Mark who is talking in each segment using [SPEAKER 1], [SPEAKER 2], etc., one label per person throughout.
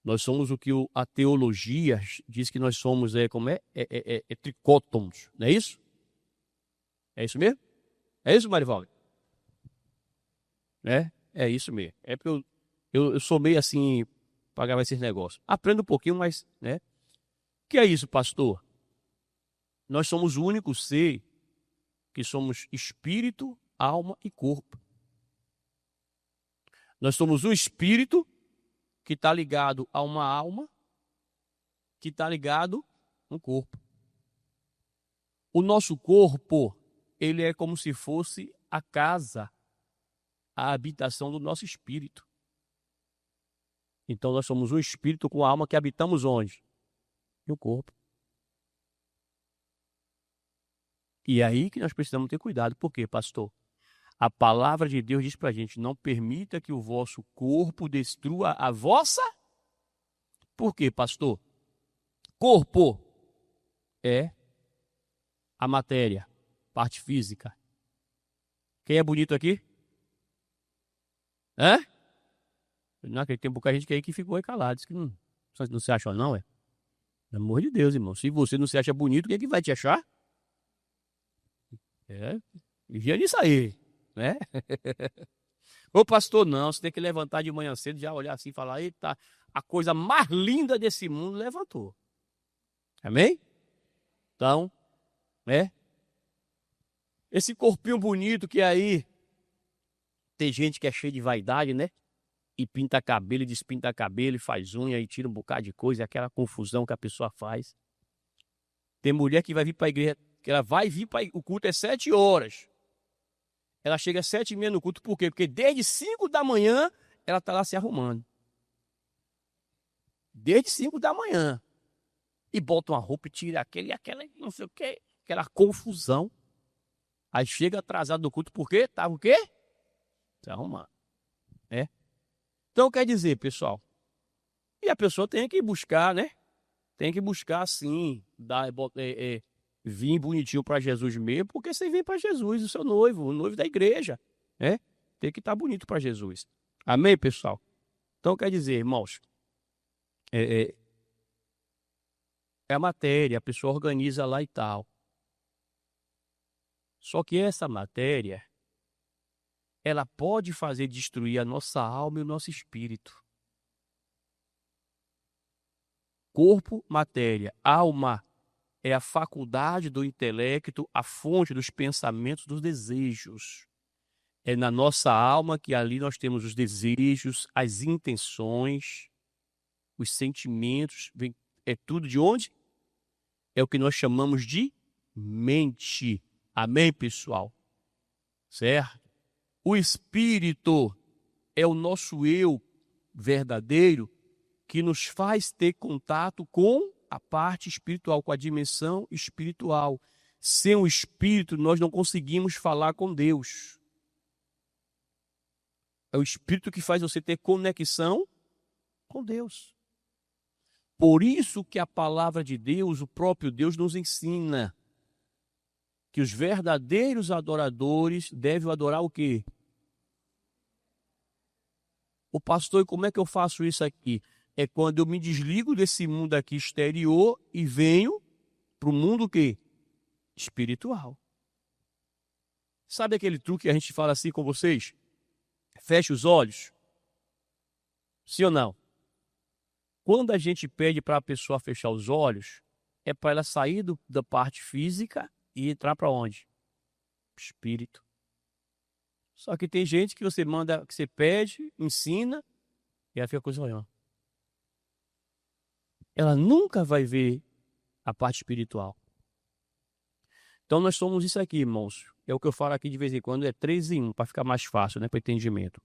[SPEAKER 1] Nós somos o que a teologia diz que nós somos, tricótomos, não é isso? É isso mesmo? É isso, Marivaldo? É isso mesmo. É porque eu sou meio assim para gravar esses negócios. Aprendo um pouquinho, mas, né? O que é isso, pastor? Nós somos o único ser que somos espírito, alma e corpo. Nós somos um espírito que está ligado a uma alma, que está ligado a um corpo. O nosso corpo, ele é como se fosse a casa, a habitação do nosso espírito. Então nós somos um espírito com a alma que habitamos onde? No corpo. E é aí que nós precisamos ter cuidado. Por quê, pastor? A palavra de Deus diz para a gente, não permita que o vosso corpo destrua a vossa. Por quê, pastor? Corpo é a matéria, parte física. Quem é bonito aqui? Hã? Naquele tempo que a gente que ficou aí calado. Disse que não se acha não, é? Pelo amor de Deus, irmão. Se você não se acha bonito, quem é que vai te achar? Vigia nisso aí, né? Ô pastor, não, você tem que levantar de manhã cedo, já olhar assim e falar, eita, a coisa mais linda desse mundo levantou. Amém? Então, né? Esse corpinho bonito que aí tem gente que é cheio de vaidade, né? E pinta cabelo, e despinta cabelo, e faz unha, e tira um bocado de coisa, aquela confusão que a pessoa faz. Tem mulher que vai vir para a igreja, que ela vai vir para o culto é 7 horas. Ela chega às 7h30 no culto, por quê? Porque desde 5 da manhã ela está lá se arrumando. Desde 5 da manhã. E bota uma roupa e tira aquela, não sei o quê, aquela confusão. Aí chega atrasado no culto, por quê? Tava o quê? Se arrumando. Então quer dizer, pessoal, e a pessoa tem que buscar, né? Tem que buscar, sim, vir bonitinho para Jesus mesmo, porque você vem para Jesus, o seu noivo, o noivo da igreja, né? Tem que estar bonito para Jesus. Amém, pessoal? Então quer dizer, irmãos, é a matéria, a pessoa organiza lá e tal. Só que essa matéria, ela pode fazer destruir a nossa alma e o nosso espírito. Corpo, matéria, alma é a faculdade do intelecto, a fonte dos pensamentos, dos desejos. É na nossa alma que ali nós temos os desejos, as intenções, os sentimentos. É tudo de onde? É o que nós chamamos de mente. Amém, pessoal? Certo? O espírito é o nosso eu verdadeiro que nos faz ter contato com a parte espiritual, com a dimensão espiritual. Sem o espírito, nós não conseguimos falar com Deus. É o espírito que faz você ter conexão com Deus. Por isso que a palavra de Deus, o próprio Deus nos ensina que os verdadeiros adoradores devem adorar o quê? O pastor, e como é que eu faço isso aqui? É quando eu me desligo desse mundo aqui exterior e venho para o mundo o quê? Espiritual. Sabe aquele truque que a gente fala assim com vocês? Feche os olhos. Sim ou não? Quando a gente pede para a pessoa fechar os olhos, é para ela sair da parte física e entrar para onde? Espírito. Só que tem gente que você manda, que você pede, ensina, e ela fica com os olhos. Ela nunca vai ver a parte espiritual. Então nós somos isso aqui, irmãos. É o que eu falo aqui de vez em quando, é 3 em 1, para ficar mais fácil, né, para entendimento.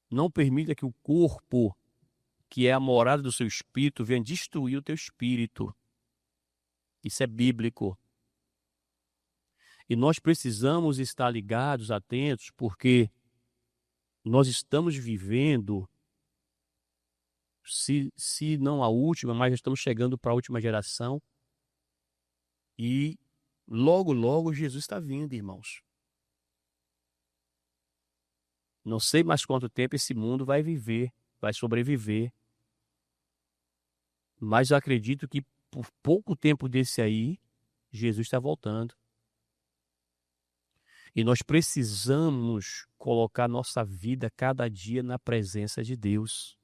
[SPEAKER 1] Não permita que o corpo, que é a morada do seu espírito, venha destruir o teu espírito. Isso é bíblico. E nós precisamos estar ligados, atentos, porque nós estamos vivendo, se não a última, mas já estamos chegando para a última geração. E logo, logo Jesus está vindo, irmãos. Não sei mais quanto tempo esse mundo vai viver. vai sobreviver. Mas eu acredito que por pouco tempo desse aí, Jesus está voltando. E nós precisamos colocar nossa vida cada dia na presença de Deus.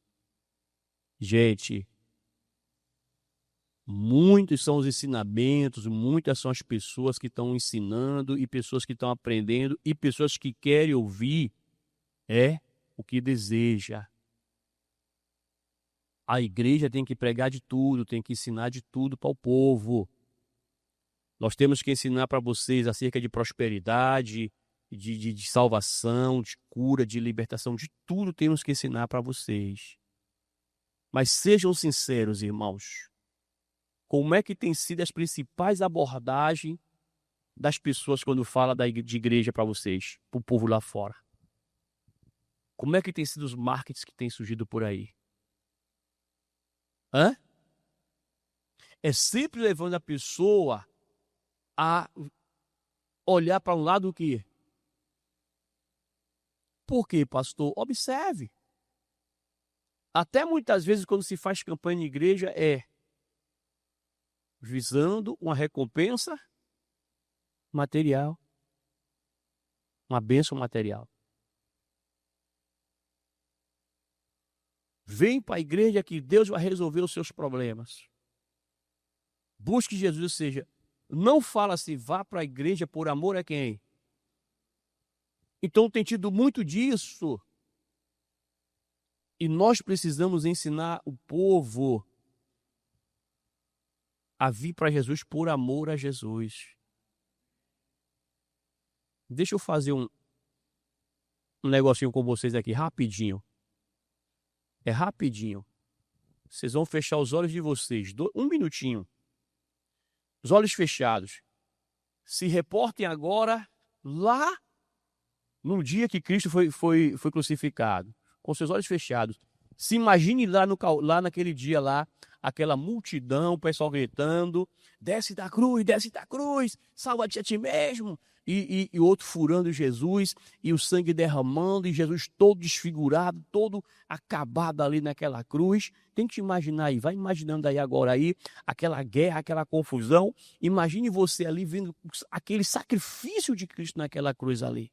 [SPEAKER 1] Gente, muitos são os ensinamentos, muitas são as pessoas que estão ensinando e pessoas que estão aprendendo e pessoas que querem ouvir o que deseja. A igreja tem que pregar de tudo, tem que ensinar de tudo para o povo. Nós temos que ensinar para vocês acerca de prosperidade, de salvação, de cura, de libertação, de tudo temos que ensinar para vocês. Mas sejam sinceros, irmãos. Como é que tem sido as principais abordagens das pessoas quando fala de igreja para vocês, para o povo lá fora? Como é que tem sido os marketings que têm surgido por aí? É sempre levando a pessoa a olhar para um lado o quê? Por quê, pastor? Observe. Até muitas vezes quando se faz campanha em igreja visando uma recompensa material, uma bênção material. Vem para a igreja que Deus vai resolver os seus problemas. Busque Jesus, ou seja, não fala assim, vá para a igreja por amor a quem? Então tem tido muito disso. E nós precisamos ensinar o povo a vir para Jesus por amor a Jesus. Deixa eu fazer um negocinho com vocês aqui, rapidinho. É rapidinho. Vocês vão fechar os olhos de vocês. Um minutinho. Os olhos fechados. Se reportem agora lá no dia que Cristo foi crucificado. Com seus olhos fechados. Se imagine lá naquele dia lá, aquela multidão, o pessoal gritando, desce da cruz, salva-te a ti mesmo. E outro furando Jesus, e o sangue derramando, e Jesus todo desfigurado, todo acabado ali naquela cruz. Tem que imaginar aí, vai imaginando aí agora aí, aquela guerra, aquela confusão. Imagine você ali vendo aquele sacrifício de Cristo naquela cruz ali.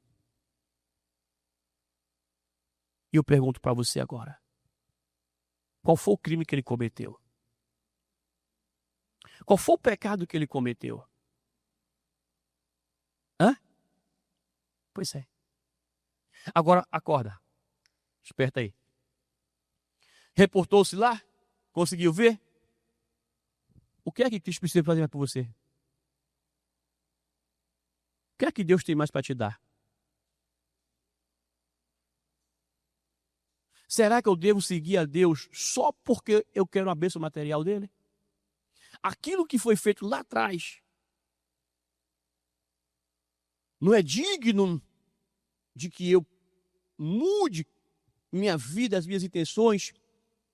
[SPEAKER 1] E eu pergunto para você agora, qual foi o crime que ele cometeu? Qual foi o pecado que ele cometeu? Pois é. Agora, acorda. Esperta aí. Reportou-se lá? Conseguiu ver? O que é que Cristo precisa fazer por você? O que é que Deus tem mais para te dar? Será que eu devo seguir a Deus só porque eu quero a bênção material dele? Aquilo que foi feito lá atrás não é digno de que eu mude minha vida, as minhas intenções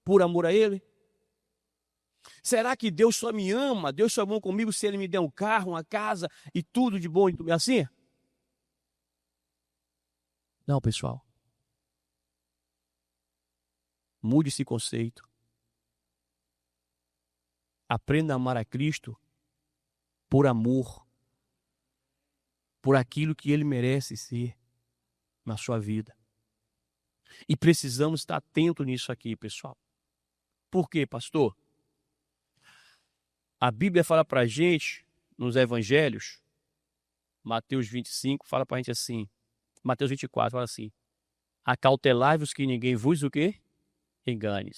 [SPEAKER 1] por amor a ele? Será que Deus só me ama, Deus só é bom comigo se ele me der um carro, uma casa e tudo de bom e assim? Não, pessoal. Mude esse conceito. Aprenda a amar a Cristo por amor, por aquilo que ele merece ser na sua vida. E precisamos estar atento nisso aqui, pessoal. Por quê, pastor? A Bíblia fala para a gente, nos evangelhos, Mateus 25 fala para a gente assim, Mateus 24 fala assim, acautelai-vos que ninguém vos o quê? Engane.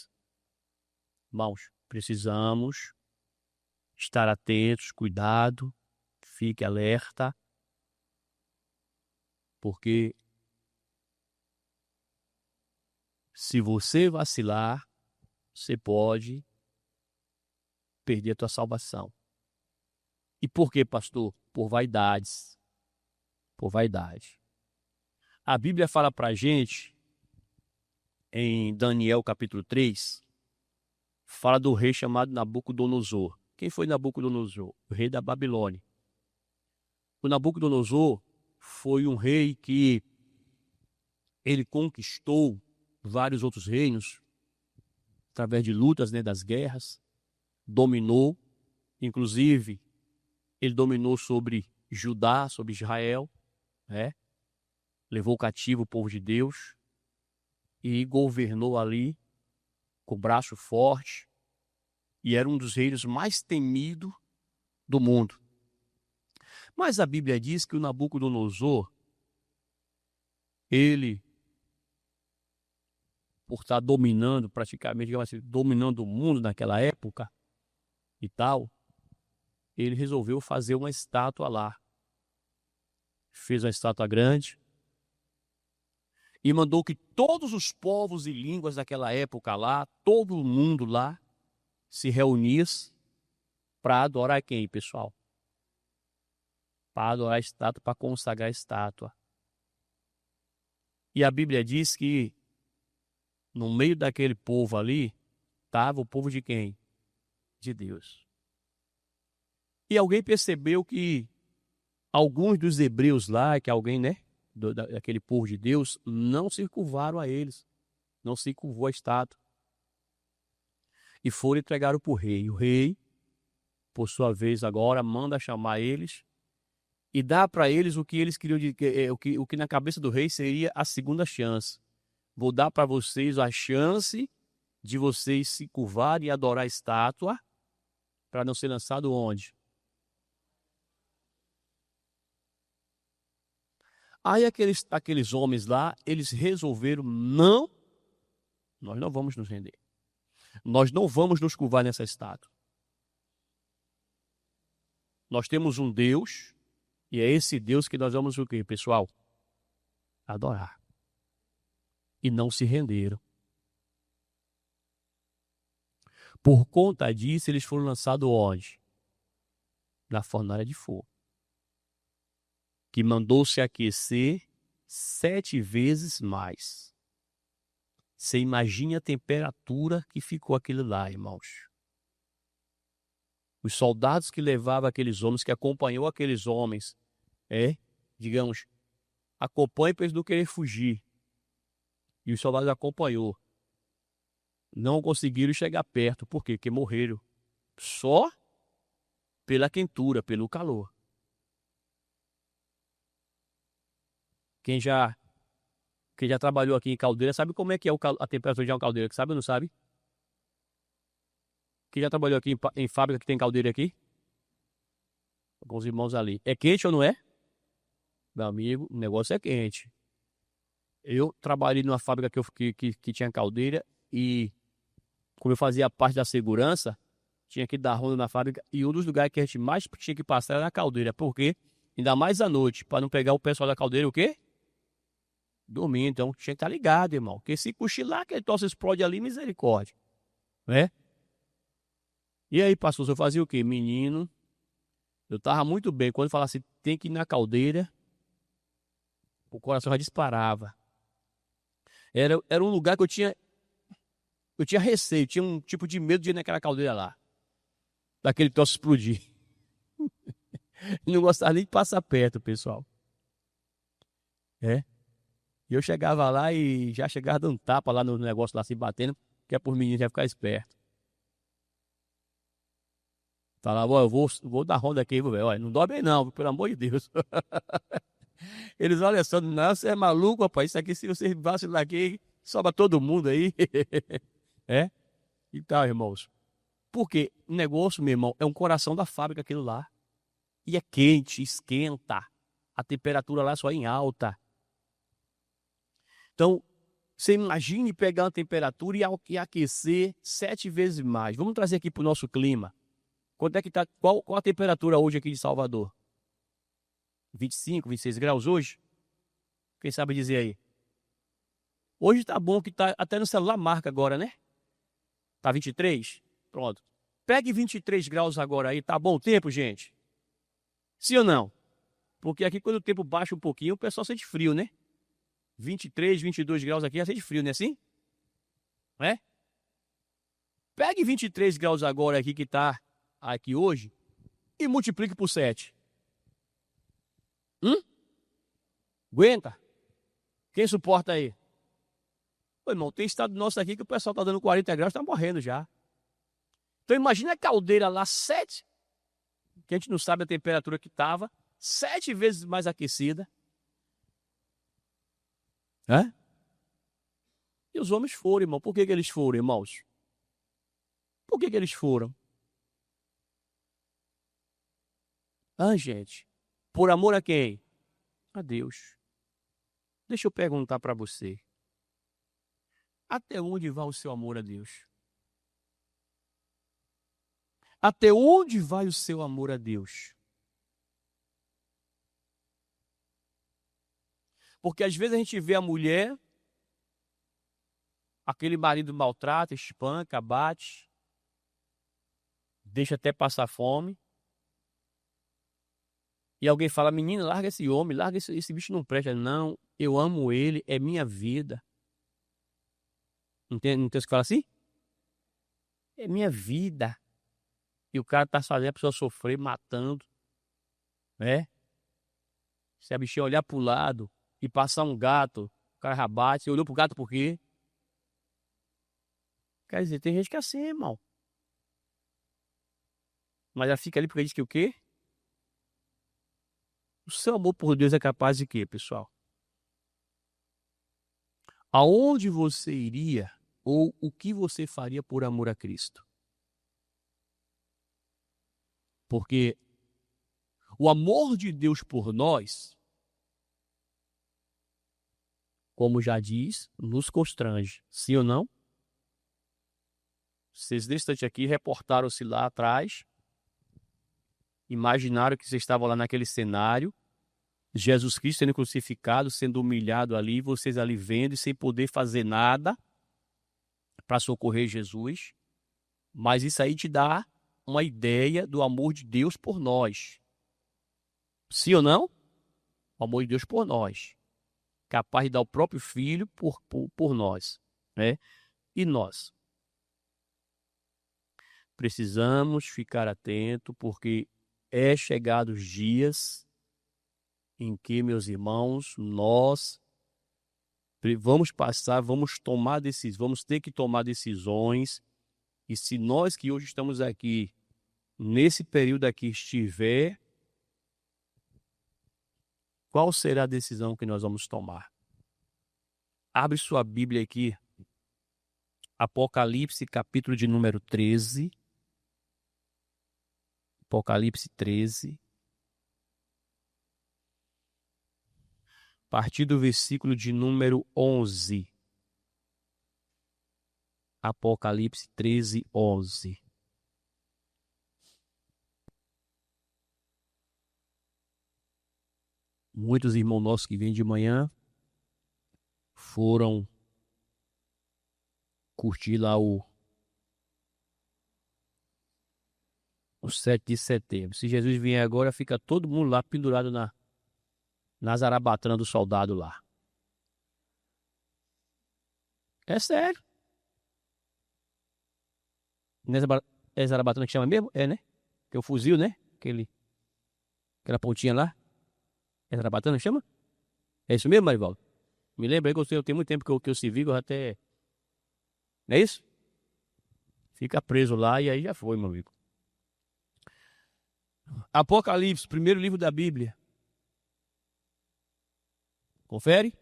[SPEAKER 1] Irmãos, precisamos estar atentos, cuidado, fique alerta, porque se você vacilar, você pode perder a tua salvação. E por quê, pastor? Por vaidades. Por vaidade. A Bíblia fala para a gente, em Daniel capítulo 3, fala do rei chamado Nabucodonosor. Quem foi Nabucodonosor? O rei da Babilônia. O Nabucodonosor foi um rei que ele conquistou vários outros reinos através de lutas, né, das guerras, dominou, inclusive, ele dominou sobre Judá, sobre Israel, né? Levou cativo o povo de Deus e governou ali com braço forte, e era um dos reinos mais temidos do mundo. Mas a Bíblia diz que o Nabucodonosor, ele, por estar dominando praticamente, digamos assim, dominando o mundo naquela época e tal, ele resolveu fazer uma estátua lá. Fez uma estátua grande e mandou que todos os povos e línguas daquela época lá, todo mundo lá, se reunisse para adorar quem, pessoal? Para adorar a estátua, para consagrar a estátua. E a Bíblia diz que no meio daquele povo ali, estava o povo de quem? De Deus. E alguém percebeu que alguns dos hebreus lá, que alguém, né, daquele povo de Deus, não se curvaram a eles, não se curvou a estátua. E foram entregar para o rei. O rei, por sua vez, agora manda chamar eles e dá para eles o que eles queriam, o que na cabeça do rei seria a segunda chance. Vou dar para vocês a chance de vocês se curvarem e adorar a estátua para não ser lançado onde? Aí aqueles homens lá, eles resolveram, não, nós não vamos nos render. Nós não vamos nos curvar nessa estátua. Nós temos um Deus, e é esse Deus que nós vamos o quê, pessoal? Adorar. E não se renderam. Por conta disso, eles foram lançados onde? Na fornalha de fogo, que mandou-se aquecer 7 vezes mais. Você imagina a temperatura que ficou aquilo lá, irmãos. Os soldados que levavam aqueles homens, que acompanhou aqueles homens, digamos, acompanham para eles não querer fugir. E os soldados acompanhou. Não conseguiram chegar perto. Por quê? Porque morreram. Só pela quentura, pelo calor. Quem já trabalhou aqui em caldeira sabe como é que é a temperatura de uma caldeira. Sabe ou não sabe? Quem já trabalhou aqui em fábrica que tem caldeira aqui? Alguns irmãos ali. É quente ou não é? Meu amigo, o negócio é quente. Eu trabalhei numa fábrica que tinha caldeira e, como eu fazia parte da segurança, tinha que dar ronda na fábrica e um dos lugares que a gente mais tinha que passar era na caldeira. Por quê? Ainda mais à noite, para não pegar o pessoal da caldeira, o quê? Dormindo. Então tinha que estar ligado, irmão. Porque se cochilar, aquele troço explode ali, misericórdia. Né? E aí, pastor, eu fazia o quê? Menino, eu tava muito bem. Quando falasse tem que ir na caldeira, o coração já disparava. Era um lugar que eu tinha receio, tinha um tipo de medo de ir naquela caldeira lá. Daquele troço explodir. Não gostava nem de passar perto, pessoal. E eu chegava lá e já chegava dando tapa lá no negócio lá, se batendo, que é por meninos já ficar esperto. Falava, ó, eu vou dar ronda aqui, velho. Olha, não dorme aí não, pelo amor de Deus. Eles olham só, não, você é maluco, rapaz. Isso aqui, se você vacilar aqui, sobra todo mundo aí. Então, irmãos. Porque o negócio, meu irmão, é um coração da fábrica aquilo lá. E é quente, esquenta. A temperatura lá só é em alta. Então, você imagine pegar uma temperatura e aquecer 7 vezes mais. Vamos trazer aqui para o nosso clima. Quanto é que tá? Qual a temperatura hoje aqui de Salvador? 25, 26 graus hoje? Quem sabe dizer aí? Hoje tá bom que tá até no celular marca agora, né? Tá 23? Pronto. Pegue 23 graus agora aí, tá bom o tempo, gente? Sim ou não? Porque aqui quando o tempo baixa um pouquinho, o pessoal sente frio, né? 23, 22 graus aqui já sente frio, não é assim? É? Pegue 23 graus agora aqui que tá aqui hoje e multiplique por 7. Aguenta? Quem suporta aí? Ô, irmão, tem estado nosso aqui que o pessoal está dando 40 graus, está morrendo já. Então imagina a caldeira lá, 7, que a gente não sabe a temperatura que estava, 7 vezes mais aquecida. É? E os homens foram, irmão. Por que eles foram, irmãos? Por que eles foram? Ah, gente, por amor a quem? A Deus. Deixa eu perguntar para você. Até onde vai o seu amor a Deus? Até onde vai o seu amor a Deus? Porque às vezes a gente vê a mulher, aquele marido maltrata, espanca, bate, deixa até passar fome. E alguém fala, menina, larga esse homem, larga esse bicho não presta. Não, eu amo ele, é minha vida. Não tem o que fala assim? É minha vida. E o cara tá fazendo a pessoa sofrer, matando. Né? Se a bichinha olhar pro lado e passar um gato, o cara já bate. Você olhou pro gato por quê? Quer dizer, tem gente que é assim, irmão. Mas ela fica ali porque diz que o quê? O seu amor por Deus é capaz de quê, pessoal? Aonde você iria ou o que você faria por amor a Cristo? Porque o amor de Deus por nós, como já diz, nos constrange. Sim ou não? Vocês nesse instante aqui reportaram-se lá atrás, imaginaram que vocês estavam lá naquele cenário, Jesus Cristo sendo crucificado, sendo humilhado ali, vocês ali vendo e sem poder fazer nada para socorrer Jesus. Mas isso aí te dá uma ideia do amor de Deus por nós. Sim ou não? O amor de Deus por nós. Capaz de dar o próprio filho por nós. Né? E nós? Precisamos ficar atento porque é chegado os dias em que, meus irmãos, nós vamos passar, vamos ter que tomar decisões. E se nós que hoje estamos aqui, nesse período aqui, estiver, qual será a decisão que nós vamos tomar? Abre sua Bíblia aqui, Apocalipse, capítulo de número 13. Apocalipse 13. A partir do versículo de número 11. Apocalipse 13, 11. Muitos irmãos nossos que vêm de manhã foram curtir lá o 7 de setembro. Se Jesus vier agora, fica todo mundo lá pendurado na zarabatana do soldado lá. É sério. É zarabatana que chama mesmo? É, né? Que é o fuzil, né? Aquela pontinha lá. É zarabatana que chama? É isso mesmo, Marivaldo? Me lembra aí que eu tenho muito tempo que eu servi, eu até... Não é isso? Fica preso lá e aí já foi, meu amigo. Apocalipse, primeiro livro da Bíblia. Confere?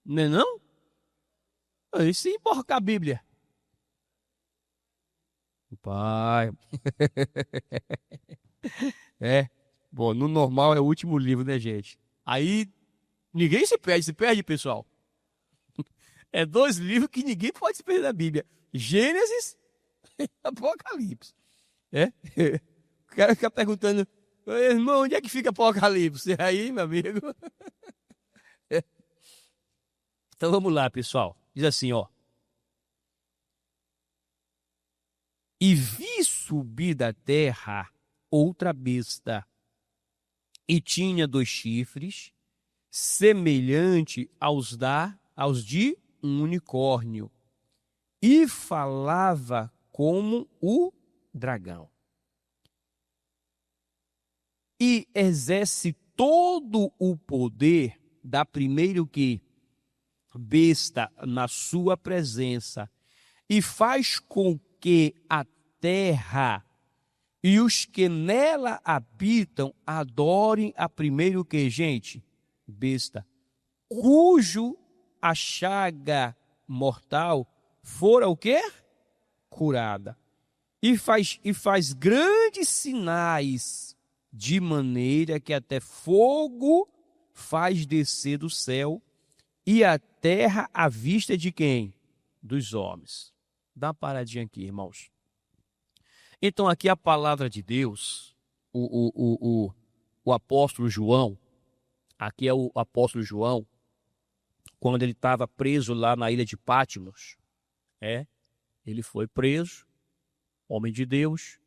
[SPEAKER 1] Não é não? Aí sim, porra, com a Bíblia. Pai. É. Bom, no normal é o último livro, né, gente? Aí ninguém se perde, pessoal. É 2 livros que ninguém pode se perder da Bíblia. Gênesis e Apocalipse. É? O cara fica perguntando, irmão, onde é que fica Apocalipse? Aí, meu amigo. É. Então vamos lá, pessoal. Diz assim, ó. E vi subir da terra outra besta, e tinha 2 chifres, semelhante aos de um unicórnio, e falava como o dragão. E exerce todo o poder, dá primeiro que besta na sua presença e faz com que a terra e os que nela habitam adorem a primeiro que, gente? Besta. Cujo a chaga mortal fora o quê? Curada. E faz grandes sinais, de maneira que até fogo faz descer do céu e a terra à vista de quem? Dos homens. Dá uma paradinha aqui, irmãos. Então, aqui a palavra de Deus, o apóstolo João, aqui é o apóstolo João, quando ele estava preso lá na ilha de Patmos, ele foi preso, homem de Deus,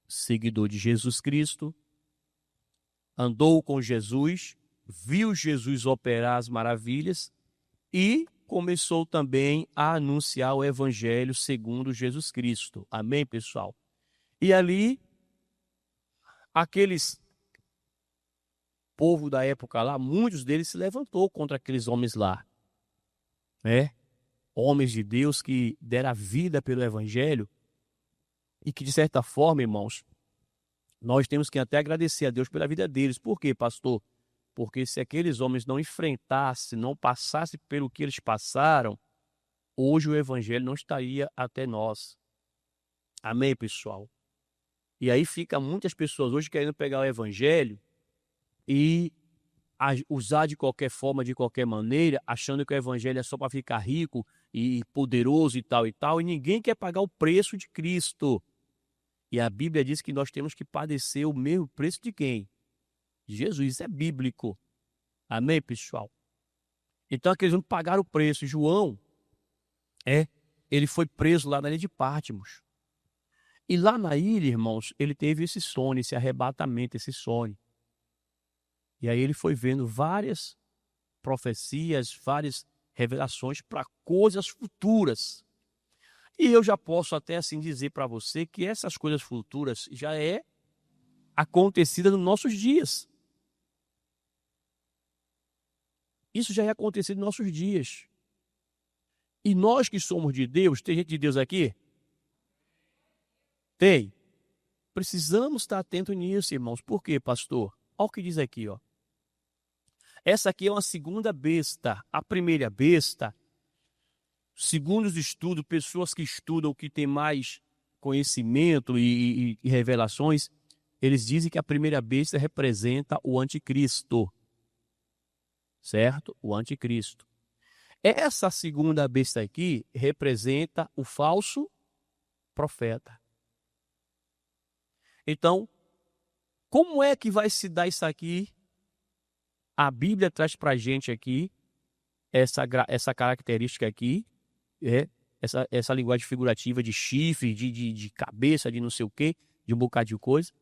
[SPEAKER 1] seguidor de Jesus Cristo, andou com Jesus, viu Jesus operar as maravilhas e começou também a anunciar o evangelho segundo Jesus Cristo. Amém, pessoal? E ali, aqueles povo da época lá, muitos deles se levantou contra aqueles homens lá, homens de Deus que deram a vida pelo evangelho e que, de certa forma, irmãos, nós temos que até agradecer a Deus pela vida deles. Por quê, pastor? Porque se aqueles homens não enfrentassem, não passassem pelo que eles passaram, hoje o evangelho não estaria até nós. Amém, pessoal? E aí fica muitas pessoas hoje querendo pegar o evangelho e usar de qualquer forma, de qualquer maneira, achando que o evangelho é só para ficar rico e poderoso e tal, e ninguém quer pagar o preço de Cristo. E a Bíblia diz que nós temos que padecer o mesmo preço de quem? De Jesus. Isso é bíblico. Amém, pessoal? Então aqueles não pagaram o preço. João, ele foi preso lá na ilha de Patmos. E lá na ilha, irmãos, ele teve esse sonho, esse arrebatamento, esse sonho. E aí ele foi vendo várias profecias, várias revelações para coisas futuras. E eu já posso até assim dizer para você que essas coisas futuras já é acontecida nos nossos dias. Isso já é acontecido nos nossos dias. E nós que somos de Deus, tem gente de Deus aqui? Tem. Precisamos estar atentos nisso, irmãos. Por quê, pastor? Olha o que diz aqui, ó. Essa aqui é uma segunda besta. A primeira besta, segundo os estudos, pessoas que estudam, que têm mais conhecimento e revelações, eles dizem que a primeira besta representa o anticristo. Certo? O anticristo. Essa segunda besta aqui representa o falso profeta. Então, como é que vai se dar isso aqui? A Bíblia traz para a gente aqui essa característica aqui, essa linguagem figurativa de chifre, de cabeça, de não sei o quê, de um bocado de coisa.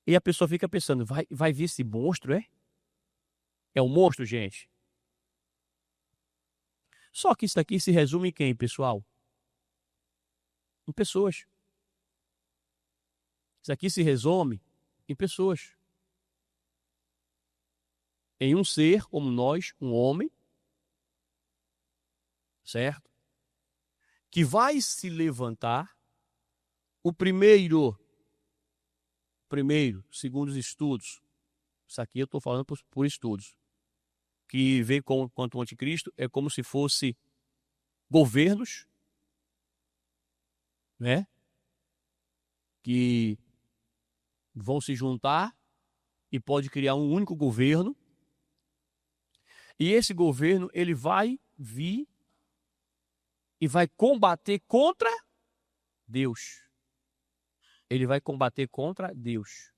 [SPEAKER 1] E a pessoa fica pensando, vai vir esse monstro, é? É um monstro, gente? Só que isso aqui se resume em quem, pessoal? Em pessoas. Isso aqui se resume em pessoas. Em um ser como nós, um homem, certo? Que vai se levantar. O primeiro, segundo os estudos, isso aqui eu estou falando por estudos, que vem quanto o anticristo, é como se fosse governos, que vão se juntar e pode criar um único governo. E esse governo, ele vai vir e vai combater contra Deus. Ele vai combater contra Deus.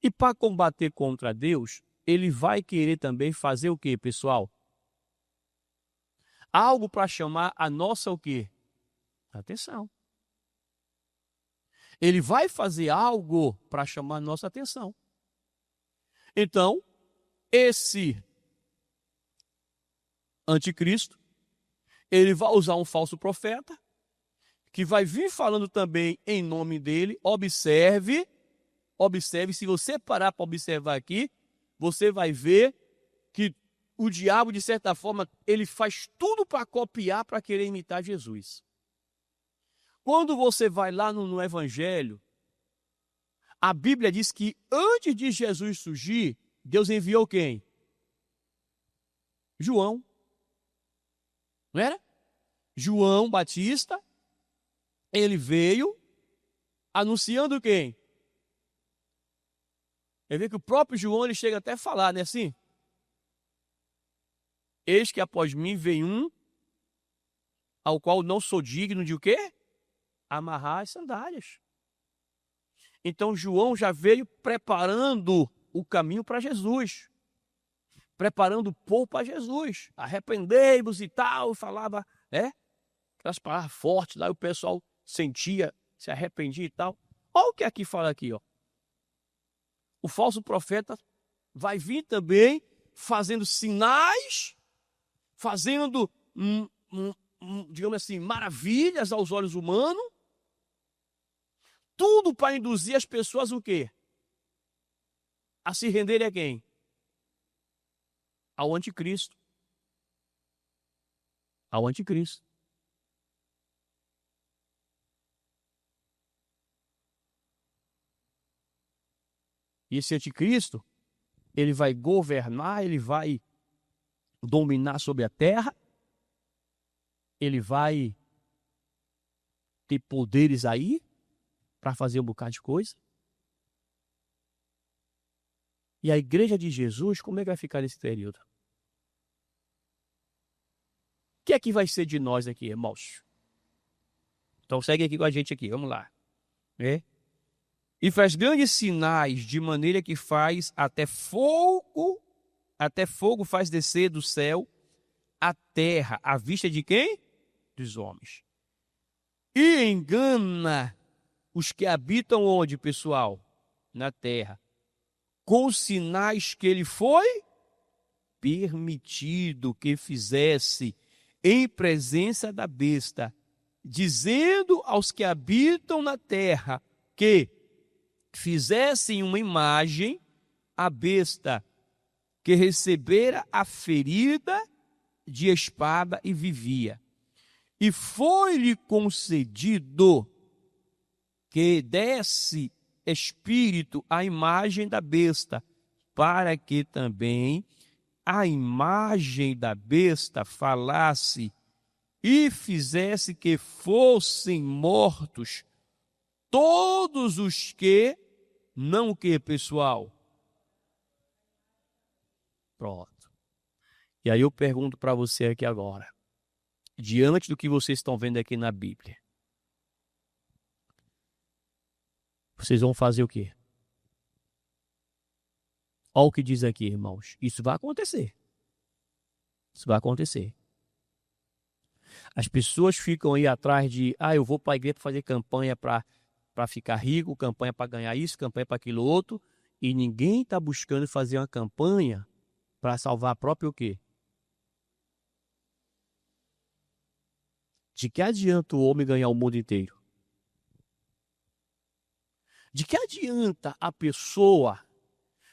[SPEAKER 1] E para combater contra Deus, ele vai querer também fazer o quê, pessoal? Algo para chamar a nossa o quê? Atenção. Ele vai fazer algo para chamar a nossa atenção. Então, esse anticristo, ele vai usar um falso profeta, que vai vir falando também em nome dele. Observe, se você parar para observar aqui, você vai ver que o diabo, de certa forma, ele faz tudo para copiar, para querer imitar Jesus. Quando você vai lá no Evangelho, a Bíblia diz que antes de Jesus surgir, Deus enviou quem? João. Não era? João Batista, ele veio anunciando quem? Ele vê que o próprio João, ele chega até a falar, né, assim? Eis que após mim vem um, ao qual não sou digno de o quê? Amarrar as sandálias. Então João já veio preparando o caminho para Jesus. Preparando o povo para Jesus. Arrependei-vos e tal, falava, aquelas palavras fortes lá, e o pessoal sentia, se arrependia e tal. Olha o que aqui fala aqui, ó. O falso profeta vai vir também fazendo sinais, fazendo, digamos assim, maravilhas aos olhos humanos, tudo para induzir as pessoas o quê? A se renderem a quem? Ao anticristo. Ao anticristo. E esse anticristo, ele vai governar, ele vai dominar sobre a terra, ele vai ter poderes aí para fazer um bocado de coisa. E a igreja de Jesus, como é que vai ficar nesse período? O que é que vai ser de nós aqui, irmãos? Então segue aqui com a gente aqui, vamos lá. E faz grandes sinais, de maneira que faz até fogo faz descer do céu a terra, à vista de quem? Dos homens. E engana os que habitam onde, pessoal? Na terra. Com sinais que ele foi permitido que fizesse em presença da besta, dizendo aos que habitam na terra que fizessem uma imagem à besta que recebera a ferida de espada e vivia. E foi-lhe concedido que desse espírito à imagem da besta, para que também a imagem da besta falasse e fizesse que fossem mortos todos os que, não o que, pessoal? Pronto. E aí eu pergunto para você aqui agora, diante do que vocês estão vendo aqui na Bíblia, vocês vão fazer o quê? Olha o que diz aqui, irmãos. Isso vai acontecer. Isso vai acontecer. As pessoas ficam aí atrás de, eu vou para a igreja para fazer campanha para ficar rico, campanha para ganhar isso, campanha para aquilo outro, e ninguém está buscando fazer uma campanha para salvar a própria o quê? De que adianta o homem ganhar o mundo inteiro? De que adianta a pessoa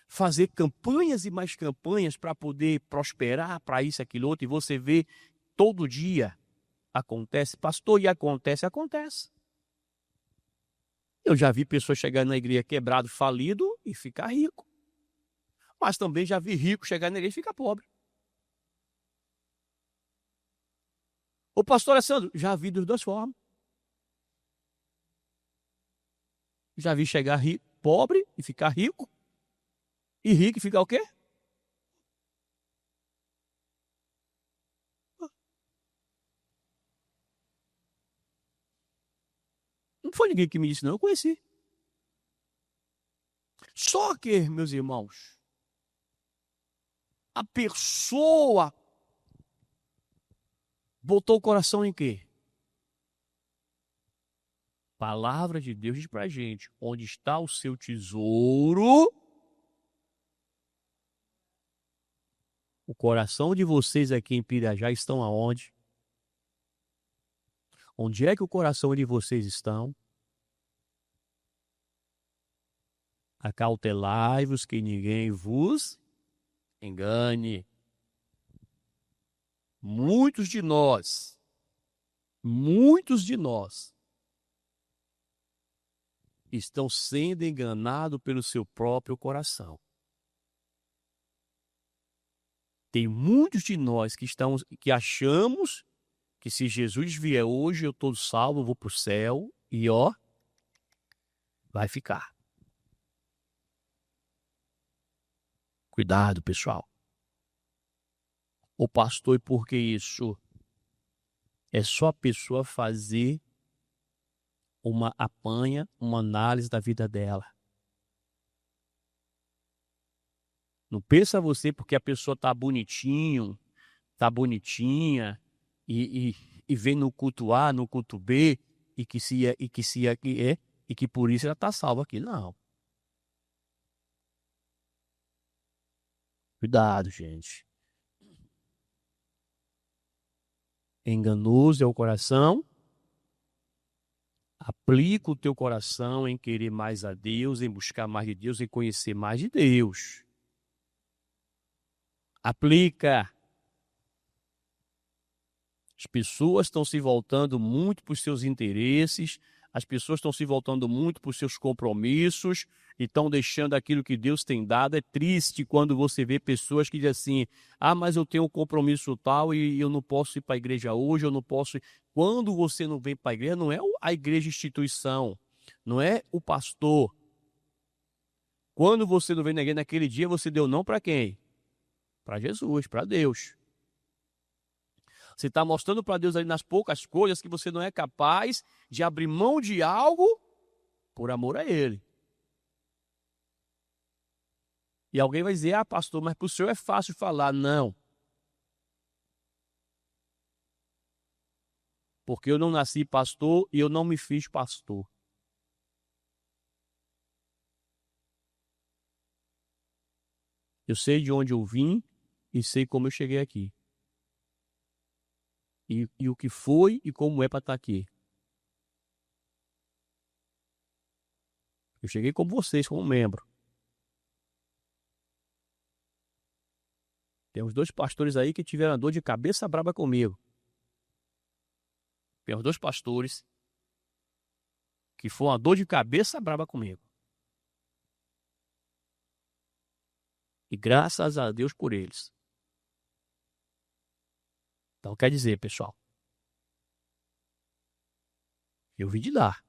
[SPEAKER 1] fazer campanhas e mais campanhas para poder prosperar, para isso, aquilo outro, e você vê todo dia acontece, pastor, e acontece. Eu já vi pessoas chegar na igreja quebrado, falido e ficar rico. Mas também já vi rico chegar na igreja e ficar pobre. O pastor Alessandro, já vi das duas formas. Já vi chegar rico, pobre e ficar rico. E rico e ficar o quê? Não foi ninguém que me disse, não, eu conheci. Só que, meus irmãos, a pessoa botou o coração em quê? Palavra de Deus diz pra gente, onde está o seu tesouro, o coração de vocês aqui em Pirajá estão aonde? Onde é que o coração de vocês estão? Acautelai-vos que ninguém vos engane. Muitos de nós estão sendo enganados pelo seu próprio coração. Tem muitos de nós que achamos que se Jesus vier hoje, eu estou salvo, eu vou para o céu e vai ficar. Cuidado, pessoal. Ô pastor, e por que isso? É só a pessoa fazer uma análise da vida dela. Não pensa você porque a pessoa tá bonitinha e vem no culto A, no culto B e que por isso ela tá salva aqui. Não. Cuidado, gente. Enganoso é o coração. Aplica o teu coração em querer mais a Deus, em buscar mais de Deus, em conhecer mais de Deus. Aplica. As pessoas estão se voltando muito para os seus interesses, as pessoas estão se voltando muito para os seus compromissos e estão deixando aquilo que Deus tem dado. É triste quando você vê pessoas que dizem assim, mas eu tenho um compromisso tal e eu não posso ir para a igreja hoje, eu não posso ir. Quando você não vem para a igreja, não é a igreja instituição, não é o pastor. Quando você não vem na igreja naquele dia, você deu não para quem? Para Jesus, para Deus. Você está mostrando para Deus ali nas poucas coisas que você não é capaz de abrir mão de algo por amor a Ele. E alguém vai dizer, pastor, mas para o senhor é fácil falar. Não. Porque eu não nasci pastor e eu não me fiz pastor. Eu sei de onde eu vim e sei como eu cheguei aqui. E o que foi e como é para estar aqui. Eu cheguei como vocês, como membro. Tem uns 2 pastores aí que tiveram dor de cabeça braba comigo. Tem uns 2 pastores que foi uma dor de cabeça braba comigo. E graças a Deus por eles. Então quer dizer, pessoal, eu vim de lá.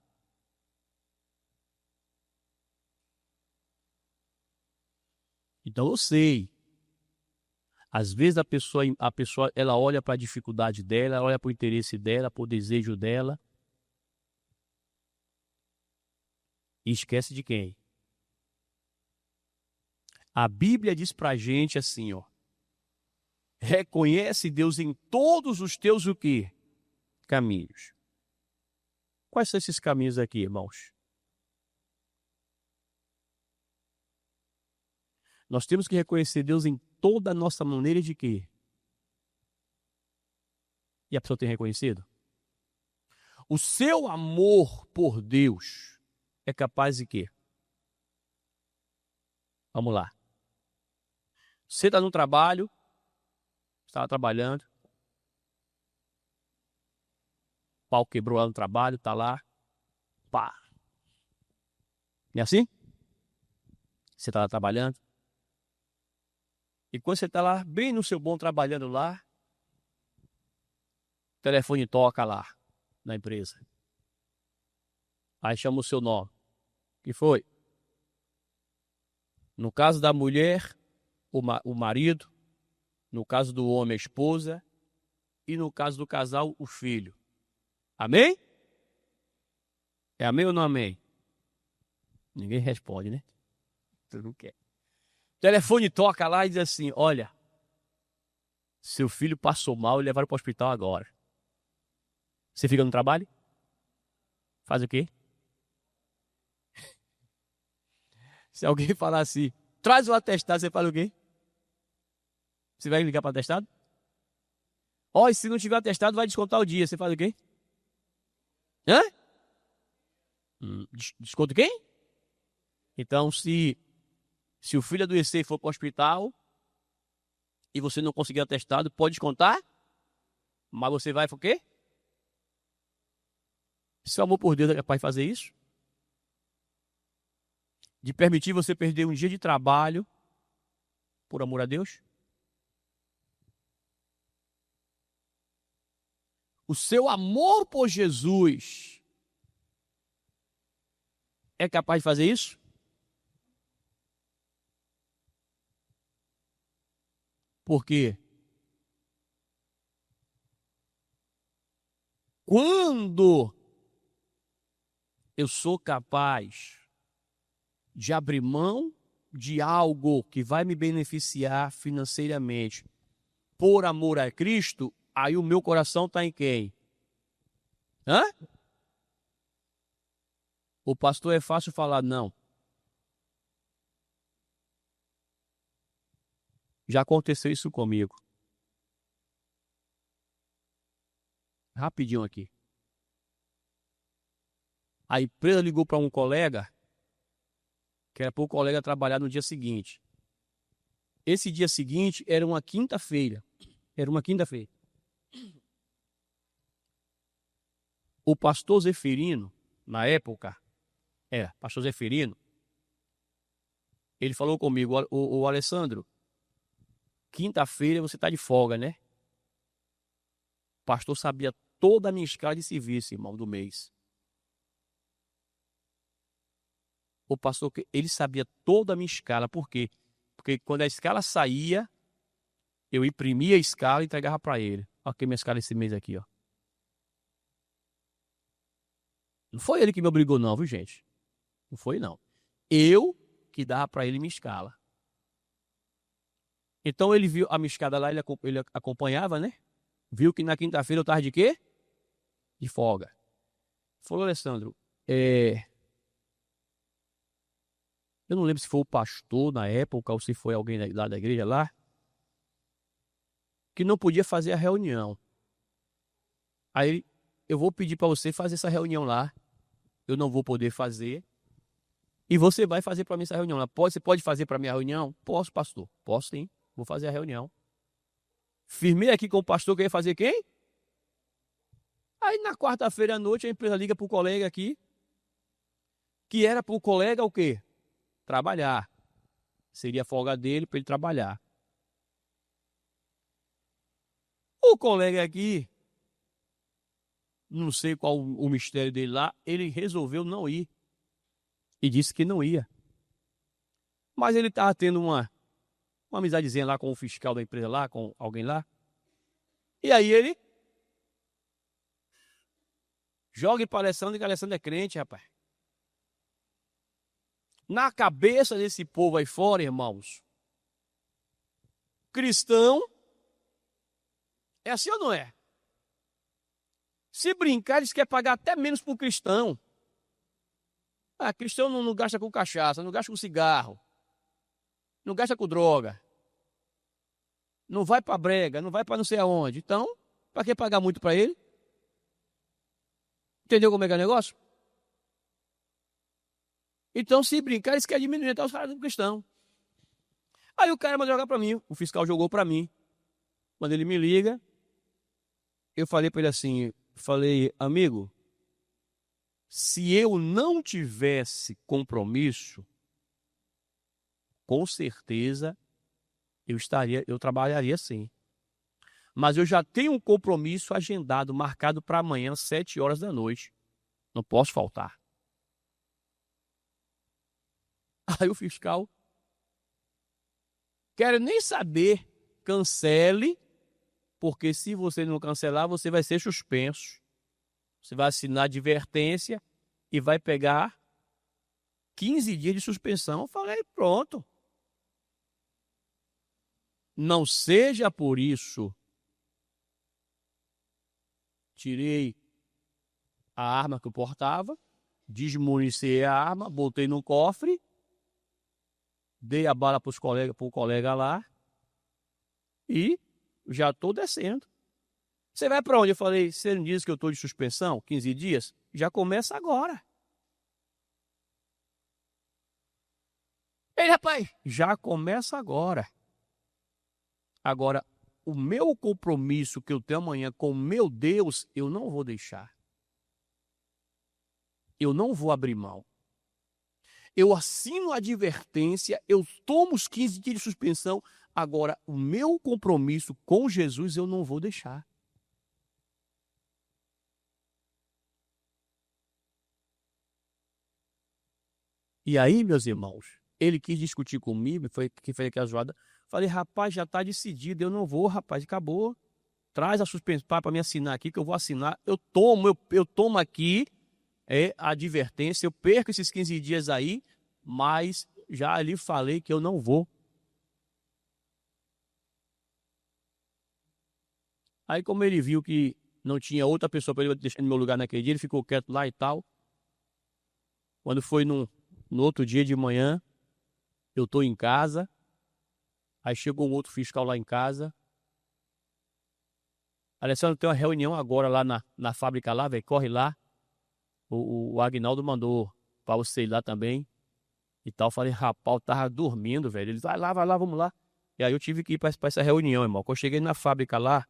[SPEAKER 1] Então eu sei. Às vezes a pessoa ela olha para a dificuldade dela, ela olha para o interesse dela, para o desejo dela. E esquece de quem? A Bíblia diz para a gente assim, reconhece Deus em todos os teus o quê? Caminhos. Quais são esses caminhos aqui, irmãos? Nós temos que reconhecer Deus em toda a nossa maneira de quê? E a pessoa tem reconhecido? O seu amor por Deus é capaz de quê? Vamos lá. Você está no trabalho, estava trabalhando, o pau quebrou lá no trabalho, está lá, pá. Não é assim? Você está lá trabalhando. E quando você está lá, bem no seu bom trabalhando lá, o telefone toca lá, na empresa. Aí chama o seu nome. O que foi? No caso da mulher, o marido. No caso do homem, a esposa. E no caso do casal, o filho. Amém? É amém ou não amém? Ninguém responde, né? Tu não quer. O telefone toca lá e diz assim, olha, seu filho passou mal e levaram para o hospital agora. Você fica no trabalho? Faz o quê? Se alguém falar assim, traz o atestado, você fala o quê? Você vai ligar para o atestado? E se não tiver atestado, vai descontar o dia. Você faz o quê? Hã? Desconta quem? Então, se o filho adoecer e for para o hospital e você não conseguir atestado, pode descontar Mas você vai o quê? Seu amor por Deus é capaz de fazer isso? De permitir você perder um dia de trabalho por amor a Deus? O seu amor por Jesus é capaz de fazer isso? Por quê? Quando eu sou capaz de abrir mão de algo que vai me beneficiar financeiramente por amor a Cristo, aí o meu coração está em quem? Hã? O pastor é fácil falar não. Já aconteceu isso comigo. Rapidinho aqui. A empresa ligou para um colega, que era para o colega trabalhar no dia seguinte. Esse dia seguinte era uma quinta-feira. O pastor Zeferino, na época, pastor Zeferino, ele falou comigo, o Alessandro, quinta-feira você está de folga, né? O pastor sabia toda a minha escala de serviço, irmão, do mês. O pastor, ele sabia toda a minha escala. Por quê? Porque quando a escala saía, eu imprimia a escala e entregava para ele. Olha aqui minha escala esse mês aqui, ó. Não foi ele que me obrigou não, viu, gente? Não foi, não. Eu que dava para ele minha escala. Então ele viu a minha escala lá, ele acompanhava, né? Viu que na quinta-feira eu estava de quê? De folga. Falou, Alessandro, eu não lembro se foi o pastor na época ou se foi alguém lá da igreja lá, que não podia fazer a reunião. Aí eu vou pedir para você fazer essa reunião lá. Eu não vou poder fazer. E você vai fazer para mim essa reunião lá. Você pode fazer para mim a reunião? Posso, pastor. Posso sim. Vou fazer a reunião. Firmei aqui com o pastor que ia fazer quem? Aí na quarta-feira à noite a empresa liga para o colega aqui. Que era para o colega o quê? Trabalhar. Seria a folga dele para ele trabalhar. O colega aqui, não sei qual o mistério dele lá, ele resolveu não ir. E disse que não ia. Mas ele estava tendo uma amizadezinha lá com o fiscal da empresa lá, com alguém lá. E aí ele joga para Alessandro, que Alessandro é crente, rapaz. Na cabeça desse povo aí fora, irmãos, cristão é assim ou não é? Se brincar, eles querem pagar até menos para o cristão. Cristão não gasta com cachaça, não gasta com cigarro, não gasta com droga, não vai para brega, não vai para não sei aonde. Então, para que pagar muito para ele? Entendeu como é que é o negócio? Então, se brincar, eles querem diminuir até os salários do cristão. Aí o cara mandou jogar para mim, o fiscal jogou para mim. Quando ele me liga, eu falei para ele assim, amigo, se eu não tivesse compromisso, com certeza eu trabalharia sim. Mas eu já tenho um compromisso agendado, marcado para amanhã, 7 horas da noite. Não posso faltar. Aí o fiscal, quero nem saber, cancele, porque se você não cancelar, você vai ser suspenso. Você vai assinar advertência e vai pegar 15 dias de suspensão. Eu falei, pronto. Não seja por isso. Tirei a arma que eu portava, desmuniciei a arma, botei no cofre, dei a bala para o colega lá e já estou descendo. Você vai para onde? Eu falei, você não disse que eu estou de suspensão, 15 dias? Já começa agora. Ei, rapaz, já começa agora. Agora, o meu compromisso que eu tenho amanhã com o meu Deus, eu não vou deixar. Eu não vou abrir mão. Eu assino a advertência, eu tomo os 15 dias de suspensão. Agora, o meu compromisso com Jesus eu não vou deixar. E aí, meus irmãos, ele quis discutir comigo, que foi aquela zoada. Falei, rapaz, já está decidido, eu não vou, rapaz, acabou. Traz a suspensão para me assinar aqui, que eu vou assinar. Eu tomo aqui a advertência, eu perco esses 15 dias aí, mas já ali falei que eu não vou. Aí, como ele viu que não tinha outra pessoa para ele deixar no meu lugar naquele dia, ele ficou quieto lá e tal. Quando foi no outro dia de manhã, eu estou em casa, aí chegou um outro fiscal lá em casa. Alessandro, tem uma reunião agora lá na fábrica lá, velho, corre lá. O Agnaldo mandou para você ir lá também e tal. Falei, rapaz, eu tava dormindo, velho. Ele, vai lá, vamos lá. E aí eu tive que ir para essa reunião, irmão. Quando eu cheguei na fábrica lá,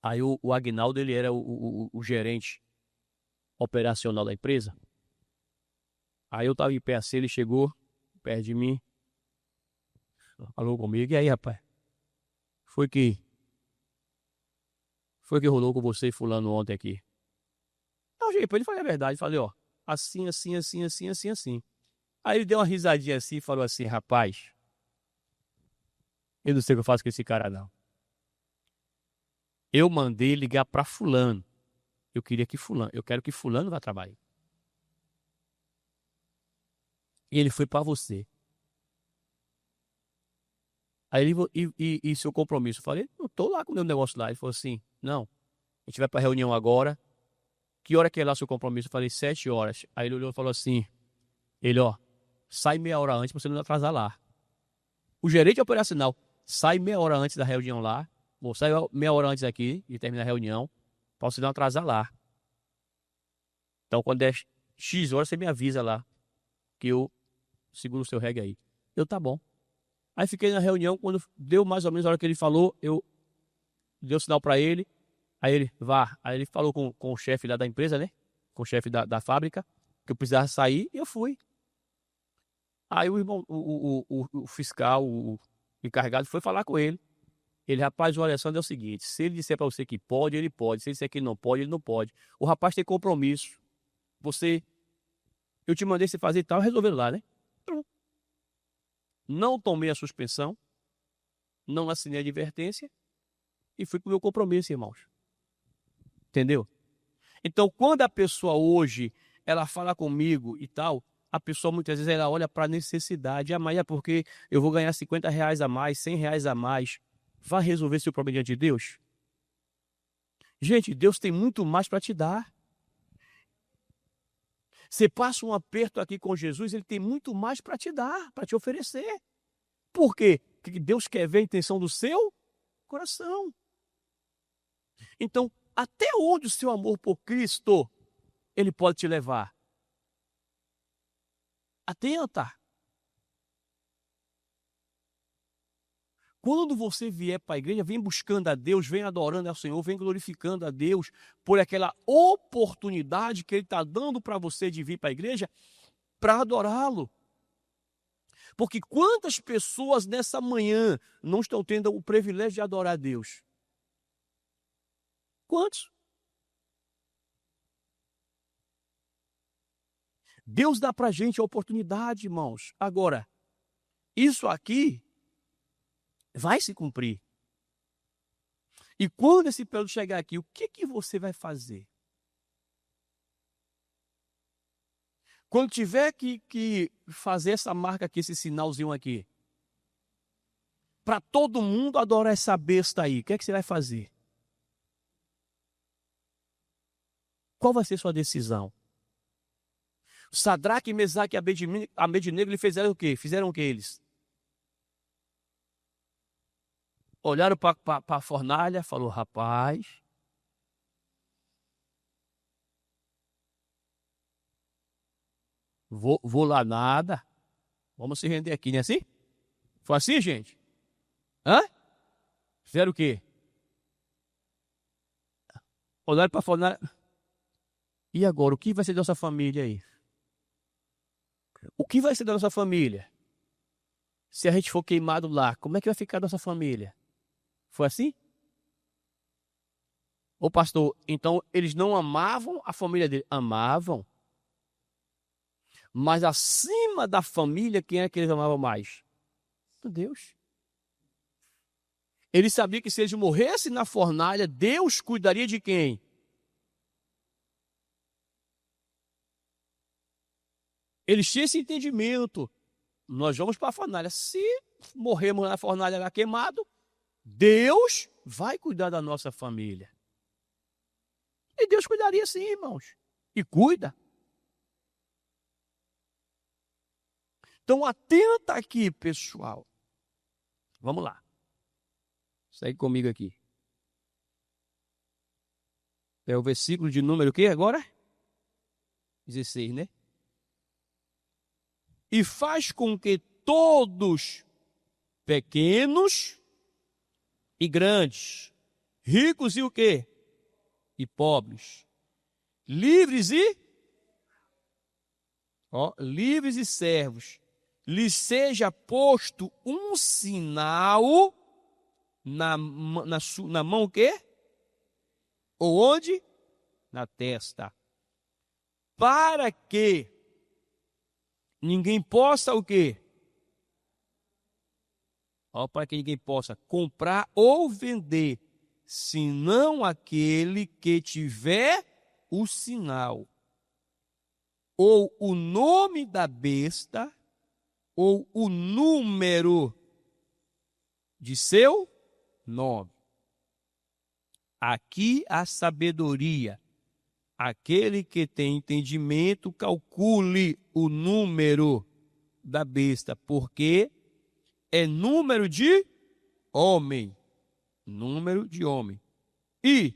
[SPEAKER 1] aí o Agnaldo, ele era o gerente operacional da empresa. Aí eu tava em pé assim, ele chegou perto de mim, falou comigo, e aí, rapaz? Foi que rolou com você e fulano ontem aqui? Eu cheguei pra ele e falei a verdade, falei, ó, assim. Aí ele deu uma risadinha assim e falou assim, rapaz, eu não sei o que eu faço com esse cara não. Eu mandei ligar pra fulano. Eu quero que fulano vá trabalhar. E ele foi pra você. Aí ele, e seu compromisso? Eu falei, eu tô lá com o meu negócio lá. Ele falou assim, não, a gente vai pra reunião agora. Que hora que é lá seu compromisso? Eu falei, 7 horas. Aí ele olhou e falou assim, ó, sai meia hora antes pra você não atrasar lá. O gerente operacional sai meia hora antes da reunião lá, ou sai meia hora antes aqui de terminar a reunião, pra você não atrasar lá. Então, quando der X horas, você me avisa lá, que eu seguro o seu reggae aí. Eu, tá bom. Aí fiquei na reunião, quando deu mais ou menos a hora que ele falou, eu dei o sinal pra ele, aí ele, vá. Aí ele falou com o chefe lá da empresa, né? Com o chefe da fábrica, que eu precisava sair, e eu fui. Aí o irmão, o fiscal, o encarregado, foi falar com ele. Ele, rapaz, o Alessandro é o seguinte, se ele disser para você que pode, ele pode. Se ele disser que ele não pode. O rapaz tem compromisso. Eu te mandei você fazer e tal, resolveu lá, né? Pronto. Não tomei a suspensão, não assinei a advertência e fui pro meu compromisso, irmãos. Entendeu? Então, quando a pessoa hoje, ela fala comigo e tal, a pessoa muitas vezes ela olha para a necessidade. Ah, mas é porque eu vou ganhar R$ 50 a mais, R$ 100 a mais. Vai resolver seu problema diante de Deus? Gente, Deus tem muito mais para te dar. Você passa um aperto aqui com Jesus, ele tem muito mais para te dar, para te oferecer. Por quê? Porque Deus quer ver a intenção do seu coração. Então, até onde o seu amor por Cristo, ele pode te levar? Atenta. Quando você vier para a igreja, vem buscando a Deus, vem adorando ao Senhor, vem glorificando a Deus por aquela oportunidade que Ele está dando para você de vir para a igreja para adorá-lo. Porque quantas pessoas nessa manhã não estão tendo o privilégio de adorar a Deus? Quantos? Deus dá para a gente a oportunidade, irmãos. Agora, isso aqui vai se cumprir. E quando esse período chegar aqui, o que você vai fazer? Quando tiver que fazer essa marca aqui, esse sinalzinho aqui, para todo mundo adorar essa besta aí, o que você vai fazer? Qual vai ser sua decisão? Sadraque, Mesaque e Abednego, eles fizeram o quê? Fizeram o que eles? Olharam para a fornalha, falou, rapaz, vou lá nada, vamos se render aqui, não é assim? Foi assim, gente? Hã? Fizeram o quê? Olharam para fora. E agora, o que vai ser da nossa família aí? O que vai ser da nossa família? Se a gente for queimado lá, como é que vai ficar a nossa família? Foi assim? Ô pastor, então eles não amavam a família dele? Amavam. Mas acima da família, quem é que eles amavam mais? Deus. Ele sabia que se eles morressem na fornalha, Deus cuidaria de quem? Eles tinham esse entendimento. Nós vamos para a fornalha. Se morrermos na fornalha lá queimado, Deus vai cuidar da nossa família. E Deus cuidaria sim, irmãos. E cuida. Então atenta aqui, pessoal. Vamos lá. Segue comigo aqui. É o versículo de número o quê agora? 16, né? E faz com que todos, pequenos e grandes, ricos e o quê? E pobres, livres livres e servos, lhes seja posto um sinal na mão o quê? Ou onde? Na testa. Para que ninguém possa o quê? Para que ninguém possa comprar ou vender, senão aquele que tiver o sinal, ou o nome da besta, ou o número de seu nome. Aqui a sabedoria. Aquele que tem entendimento, calcule o número da besta, porque é número de homem. Número de homem. E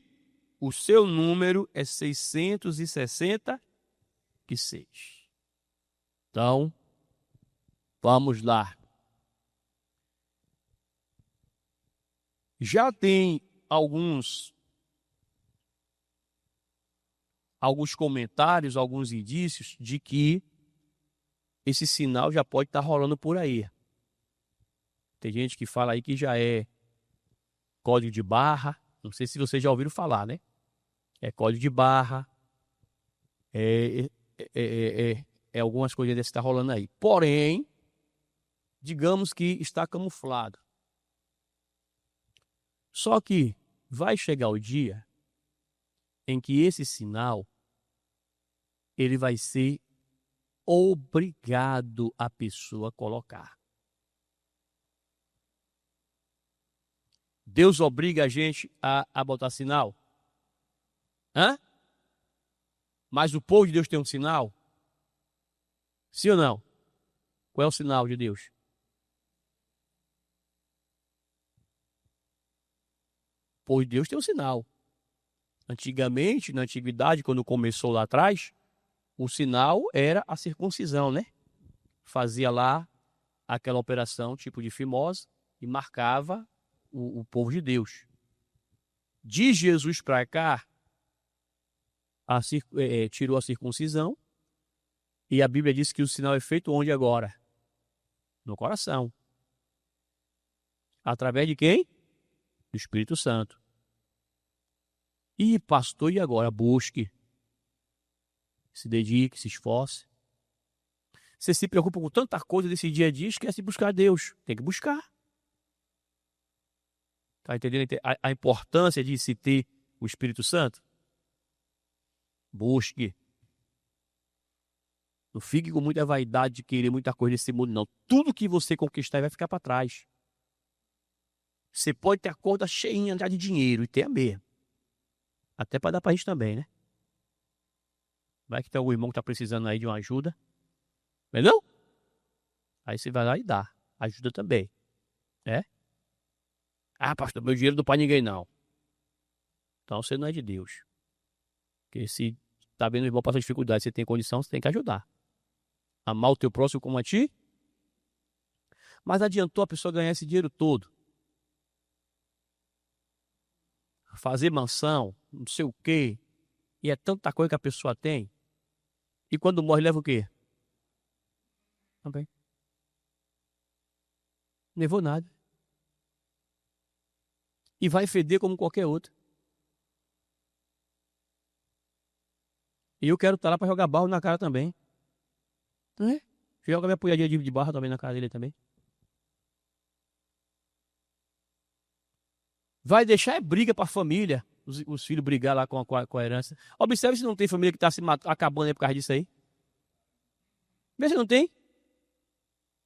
[SPEAKER 1] o seu número é 666. Então, vamos lá. Já tem alguns comentários, alguns indícios de que esse sinal já pode estar rolando por aí. Tem gente que fala aí que já é código de barra. Não sei se vocês já ouviram falar, né? É código de barra. É algumas coisas dessas que estão rolando aí. Porém, digamos que está camuflado. Só que vai chegar o dia em que esse sinal ele vai ser obrigado a pessoa a colocar. Deus obriga a gente a botar sinal? Hã? Mas o povo de Deus tem um sinal? Sim ou não? Qual é o sinal de Deus? O povo de Deus tem um sinal. Antigamente, na antiguidade, quando começou lá atrás, o sinal era a circuncisão, né? Fazia lá aquela operação tipo de fimose e marcava o povo de Deus. De Jesus para cá, tirou a circuncisão e a Bíblia diz que o sinal é feito onde agora? No coração. Através de quem? Do Espírito Santo. E pastor, e agora? Busque. Se dedique, se esforce. Você se preocupa com tanta coisa desse dia a dia, esquece de buscar Deus. Tem que buscar. Está entendendo a importância de se ter o Espírito Santo? Busque. Não fique com muita vaidade de querer muita coisa desse mundo, não. Tudo que você conquistar vai ficar para trás. Você pode ter a conta cheinha de dinheiro, e ter mesmo. Até para dar para a gente também, né? Vai que tem algum irmão que está precisando aí de uma ajuda. Entendeu? Aí você vai lá e dá. Ajuda também. É? Ah, pastor, meu dinheiro não para ninguém, não. Então você não é de Deus. Porque se tá vendo o irmão passar dificuldade, você tem condição, você tem que ajudar. Amar o teu próximo como a ti. Mas adiantou a pessoa ganhar esse dinheiro todo? fazer mansão, não sei o quê. E é tanta coisa que a pessoa tem. E quando morre, leva o quê? Também. Não levou nada. E vai feder como qualquer outro. E eu quero estar lá para jogar barro na cara também. Não é? Joga minha punhadinha de barro também na cara dele também. Vai deixar é briga para a família. Os filhos brigar lá com a herança. Observe se não tem família que está se acabando aí por causa disso aí. Vê se não tem.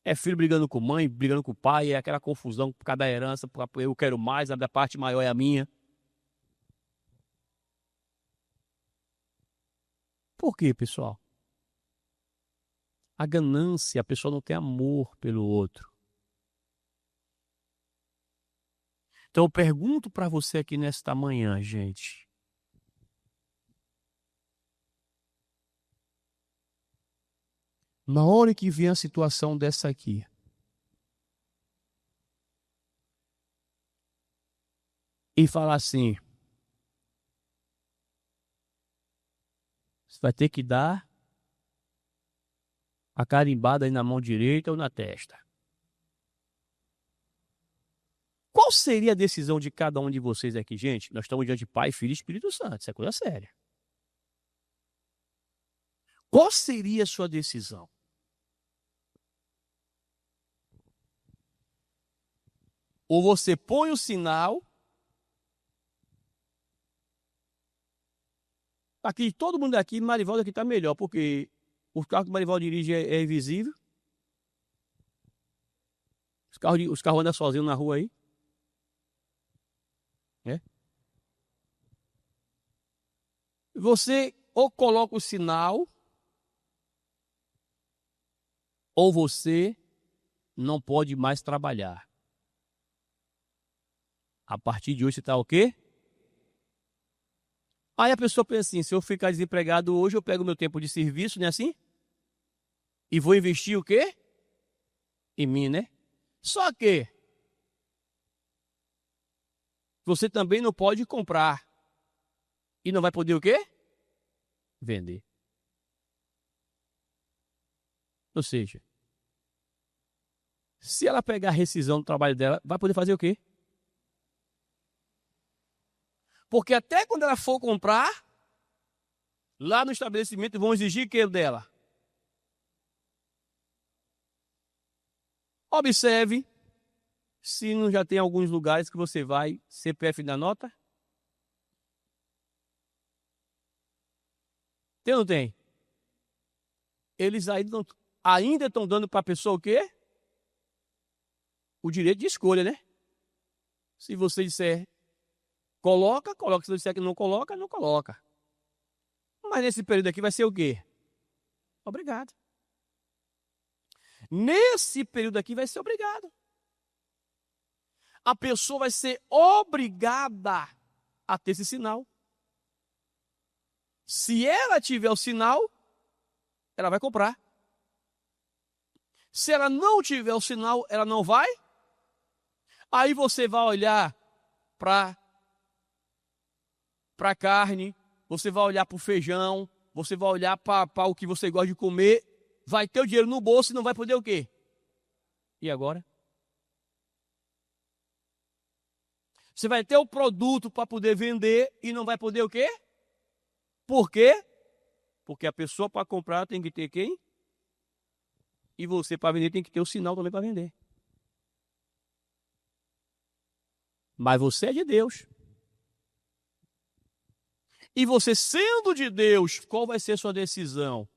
[SPEAKER 1] É filho brigando com mãe, brigando com o pai, é aquela confusão por causa da herança. Eu quero mais, a parte maior é a minha. Por quê, pessoal? A ganância, a pessoa não tem amor pelo outro. Então eu pergunto para você aqui nesta manhã, gente. Na hora que vem a situação dessa aqui, e falar assim, você vai ter que dar a carimbada aí na mão direita ou na testa. Qual seria a decisão de cada um de vocês aqui, gente? Nós estamos diante de Pai, Filho e Espírito Santo. Isso é coisa séria. Qual seria a sua decisão? Ou você põe o sinal. Aqui, todo mundo aqui, Marivaldo aqui está melhor, porque o carro que o Marivaldo dirige é invisível. Os carros andam sozinhos na rua aí. É. Você ou coloca o sinal, ou você não pode mais trabalhar. A partir de hoje você está o quê? Aí a pessoa pensa assim, se eu ficar desempregado hoje, eu pego meu tempo de serviço, não é assim? E vou investir o quê? Em mim, né? Só que você também não pode comprar. E não vai poder o quê? Vender. Ou seja, se ela pegar a rescisão do trabalho dela, vai poder fazer o quê? Porque até quando ela for comprar, lá no estabelecimento vão exigir o que dela? Observe se não já tem alguns lugares que você vai, CPF na nota. Tem ou não tem? Eles ainda estão dando para a pessoa o quê? O direito de escolha, né? Se você disser coloca. Se você disser que não coloca, não coloca. Mas nesse período aqui vai ser o quê? Obrigado. Nesse período aqui vai ser obrigado. A pessoa vai ser obrigada a ter esse sinal. Se ela tiver o sinal, ela vai comprar. Se ela não tiver o sinal, ela não vai. Aí você vai olhar para a carne, você vai olhar para o feijão, você vai olhar para o que você gosta de comer, vai ter o dinheiro no bolso e não vai poder o quê? E agora? Você vai ter o produto para poder vender e não vai poder o quê? Por quê? Porque a pessoa para comprar tem que ter quem? E você para vender tem que ter o sinal também para vender. Mas você é de Deus. E você sendo de Deus, qual vai ser a sua decisão?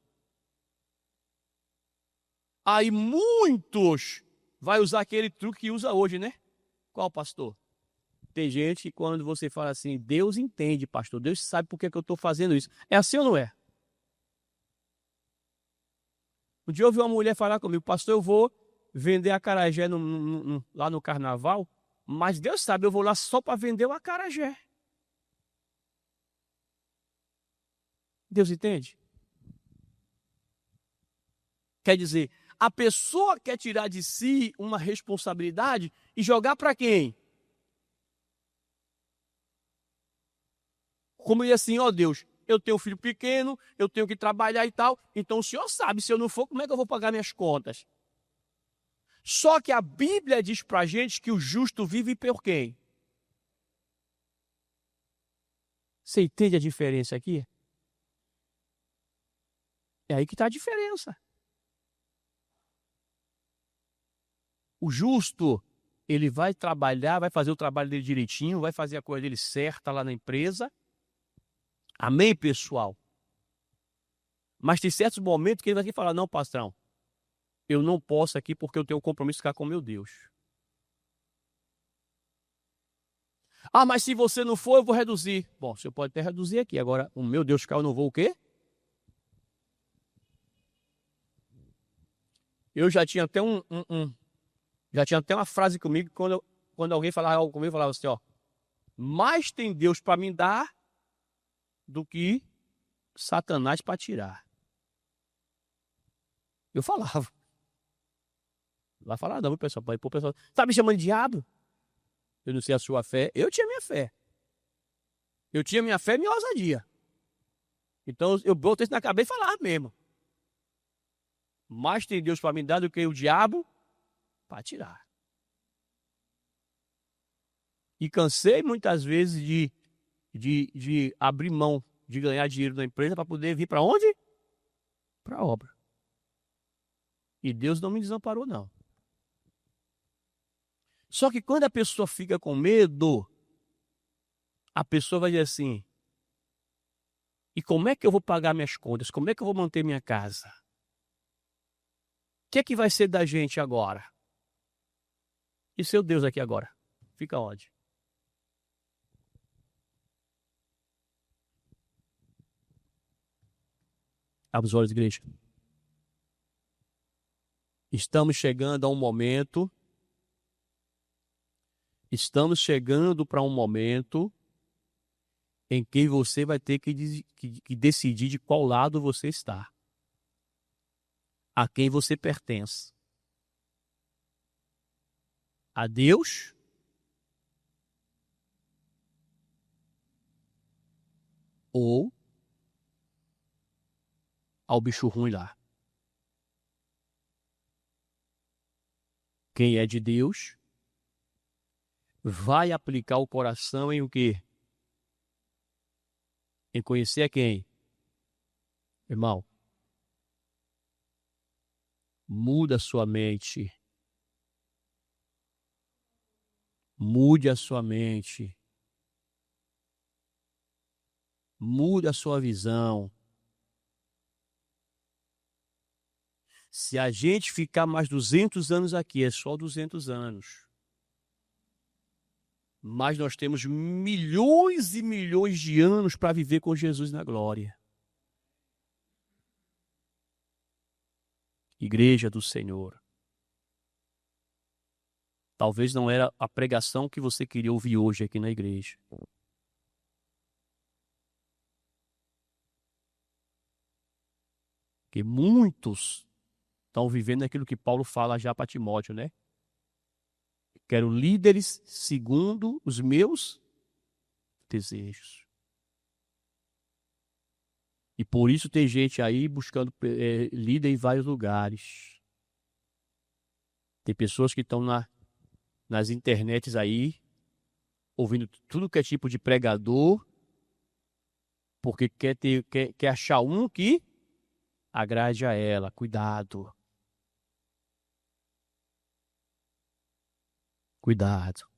[SPEAKER 1] Aí muitos vai usar aquele truque que usa hoje, né? Qual, pastor? Tem gente que quando você fala assim, Deus entende, pastor, Deus sabe por que eu estou fazendo isso. É assim ou não é? Um dia eu ouvi uma mulher falar comigo, pastor, eu vou vender acarajé lá no carnaval, mas Deus sabe, eu vou lá só para vender o acarajé. Deus entende? Quer dizer, a pessoa quer tirar de si uma responsabilidade e jogar para quem? como ele assim, ó Deus, eu tenho um filho pequeno, eu tenho que trabalhar e tal, então o Senhor sabe, se eu não for, como é que eu vou pagar minhas contas? Só que a Bíblia diz para a gente que o justo vive por quem? Você entende a diferença aqui? É aí que está a diferença. O justo, ele vai trabalhar, vai fazer o trabalho dele direitinho, vai fazer a coisa dele certa lá na empresa. Amém, pessoal? Mas tem certos momentos que ele vai falar, não, patrão, eu não posso aqui porque eu tenho um compromisso de ficar com meu Deus. Ah, mas se você não for, eu vou reduzir. Bom, você pode até reduzir aqui. Agora, o meu Deus ficar, eu não vou o quê? Eu já tinha até já tinha até uma frase comigo, quando alguém falava algo comigo, eu falava assim, ó, mais tem Deus para me dar do que Satanás para tirar. Eu falava. Lá falava, não, pessoal, o pessoal, tá me chamando de diabo? Eu não sei a sua fé. Eu tinha minha fé. Eu tinha minha fé e minha ousadia. Então eu botei isso na cabeça e falava mesmo. Mais tem Deus para me dar do que o diabo para tirar. E cansei muitas vezes de abrir mão de ganhar dinheiro da empresa para poder vir para onde? Para a obra. E Deus não me desamparou, não. Só que quando a pessoa fica com medo, a pessoa vai dizer assim, e como é que eu vou pagar minhas contas? Como é que eu vou manter minha casa? O que é que vai ser da gente agora? E seu Deus aqui agora? Fica onde? Abre os olhos, igreja. Estamos chegando para um momento em que você vai ter que decidir de qual lado você está. A quem você pertence. A Deus ou ao bicho ruim lá. Quem é de Deus vai aplicar o coração em o quê? Em conhecer a quem? Irmão, muda a sua mente. Mude a sua mente. Mude a sua visão. Se a gente ficar mais 200 anos aqui, é só 200 anos. Mas nós temos milhões e milhões de anos para viver com Jesus na glória. Igreja do Senhor. Talvez não era a pregação que você queria ouvir hoje aqui na igreja. Porque muitos estão vivendo aquilo que Paulo fala já para Timóteo, né? Quero líderes segundo os meus desejos. E por isso tem gente aí buscando líder em vários lugares. Tem pessoas que estão nas internets aí, ouvindo tudo que é tipo de pregador, porque quer achar um que agrade a ela. Cuidado. Cuidado.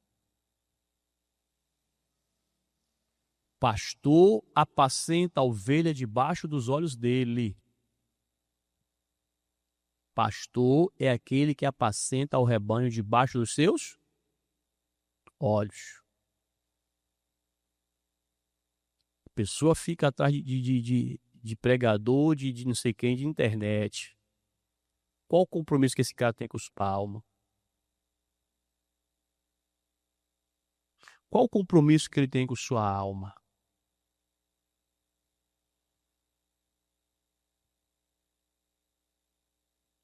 [SPEAKER 1] Pastor apacenta a ovelha debaixo dos olhos dele. Pastor é aquele que apacenta o rebanho debaixo dos seus olhos. A pessoa fica atrás de pregador, de não sei quem, de internet. Qual o compromisso que esse cara tem com os palmos? Qual o compromisso que ele tem com sua alma?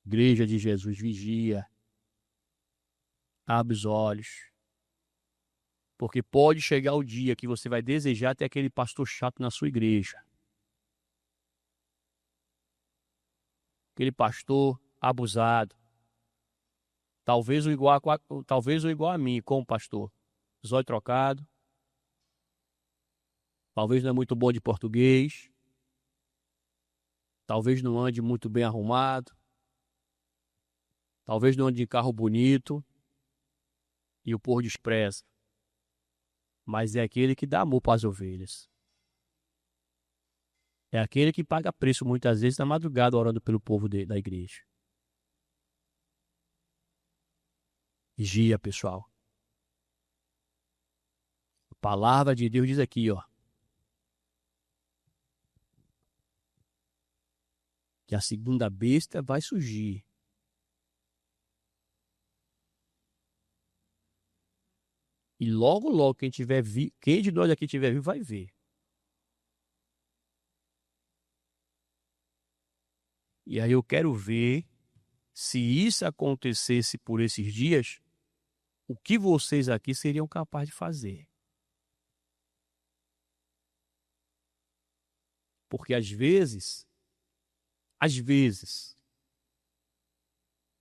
[SPEAKER 1] Igreja de Jesus, vigia. Abre os olhos. Porque pode chegar o dia que você vai desejar ter aquele pastor chato na sua igreja. Aquele pastor abusado. Talvez o igual a mim, como pastor. Zóio trocado. Talvez não é muito bom de português. Talvez não ande muito bem arrumado. Talvez não ande de carro bonito. E o povo despreza. Mas é aquele que dá amor para as ovelhas. É aquele que paga preço muitas vezes na madrugada orando pelo povo da igreja. Vigia, pessoal. A palavra de Deus diz aqui, ó. Que a segunda besta vai surgir. E logo, logo, quem de nós aqui tiver vivo vai ver. E aí eu quero ver, se isso acontecesse por esses dias, o que vocês aqui seriam capazes de fazer. Porque às vezes,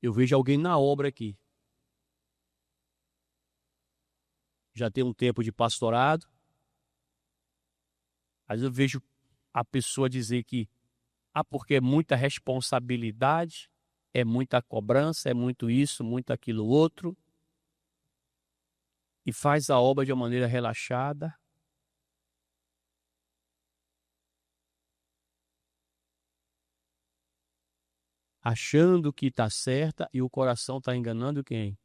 [SPEAKER 1] eu vejo alguém na obra aqui. Já tem um tempo de pastorado. Às vezes eu vejo a pessoa dizer que, porque é muita responsabilidade, é muita cobrança, é muito isso, muito aquilo outro. E faz a obra de uma maneira relaxada. Achando que está certa e o coração está enganando quem?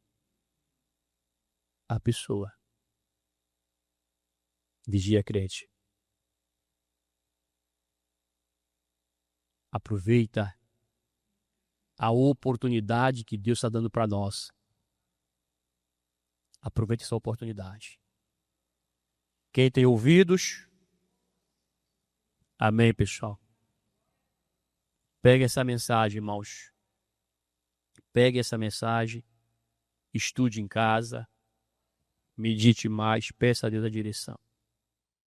[SPEAKER 1] A pessoa. Vigia, crente. Aproveita a oportunidade que Deus está dando para nós. Aproveite essa oportunidade. Quem tem ouvidos, amém, pessoal. Pegue essa mensagem, irmãos. Pegue essa mensagem, estude em casa, medite mais, peça a Deus a direção.